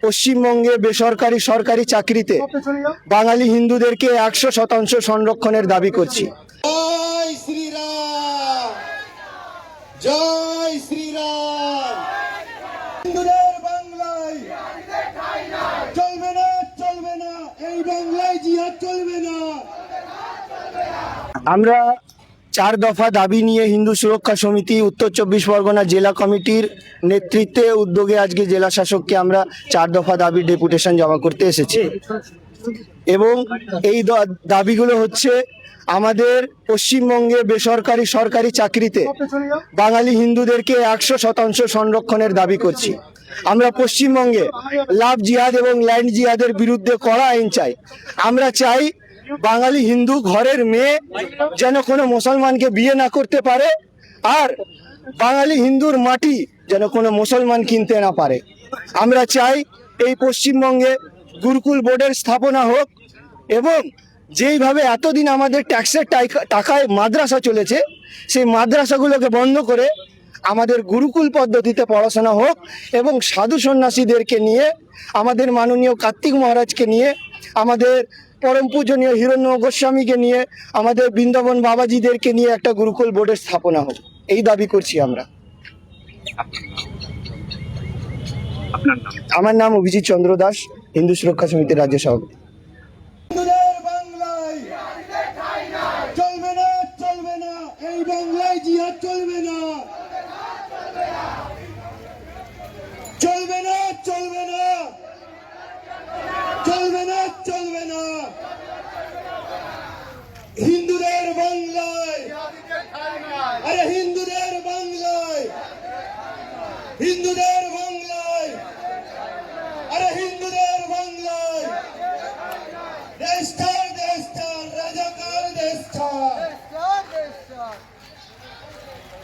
পশ্চিমবঙ্গে বেসরকারি সরকারি চাকরিতে বাঙালি হিন্দুদেরকে 100% সংরক্ষণের দাবি করছি। জয় শ্রীরাম, জয় শ্রীরাম। হিন্দুদের বাংলায় চলবে না, চলবে না, এই বাংলায় জিহাদ চলবে না। আমরা 4 দফা দাবি নিয়ে হিন্দু সুরক্ষা সমিতি উত্তর 24 পরগনা জেলা কমিটির নেতৃত্বে উদ্যোগে আজকে জেলা শাসককে আমরা 4 দফা দাবি ডেপুটেশন জমা করতে এসেছি এবং এই দাবিগুলো হচ্ছে আমাদের পশ্চিমবঙ্গে বেসরকারি সরকারি চাকরিতে বাঙালি হিন্দুদেরকে 100% সংরক্ষণের দাবি করছি। আমরা পশ্চিমবঙ্গে লাভ জিহাদ এবং ল্যান্ড জিহাদের বিরুদ্ধে কড়া আইন চাই। আমরা চাই বাঙালি হিন্দু ঘরের মেয়ে যেন কোনো মুসলমানকে বিয়ে না করতে পারে, আর বাঙালি হিন্দুর মাটি যেন কোনো মুসলমান কিনতে না পারে। আমরা চাই এই পশ্চিমবঙ্গে গুরুকুল বোর্ডের স্থাপনা হোক এবং যেইভাবে এতদিন আমাদের ট্যাক্সের টাকায় মাদ্রাসা চলেছে সেই মাদ্রাসাগুলোকে বন্ধ করে আমাদের গুরুকুল পদ্ধতিতে পড়াশোনা হোক এবং সাধু সন্ন্যাসীদেরকে নিয়ে, আমাদের মাননীয় কার্তিক মহারাজকে নিয়ে, আমাদের পরম পূজনীয় হিরণ্য গোস্বামীকে নিয়ে, আমাদের বৃন্দাবন বাবাজিদেরকে নিয়ে একটা গুরুকুল বোর্ডের স্থাপনা হোক, এই দাবি করছি আমরা। আমার নাম অভিজিৎ চন্দ্র দাস, হিন্দু সুরক্ষা সমিতির রাজ্য সভাপতি। হিন্দুদের বাংলায় চলবে না, চলবে না, এই বাংলায় জিহাদ চলবে না। চলবে না, চলবে না, চলবে না, চলবে না। হিন্দুদের বাংলায়, আরে হিন্দুদের বাংলায়, হিন্দুদের বাংলায়, আরে হিন্দুদের বাংলায়। দেশটার, দেশটার, রাজাকার দেশটার,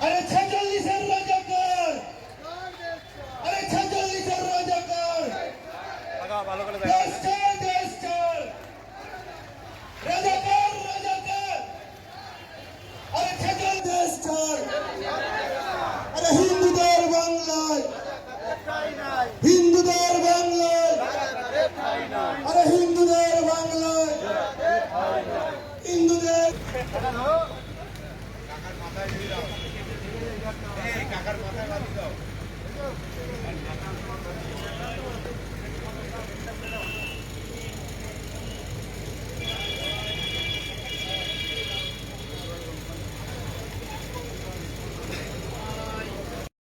আরে 46-এর রাজাকার, আরে 46-এর রাজাকার। দেশটার, দেশটার, রাজাকার, রাজাকার, আরে 46 দেশটার, আরে হিন্দুদের বাংলায়, হিন্দুদের বাংলায়, আরে হিন্দুদের বাংলায়, হিন্দুদের। কাকার মাথায় বাঁধি দাও।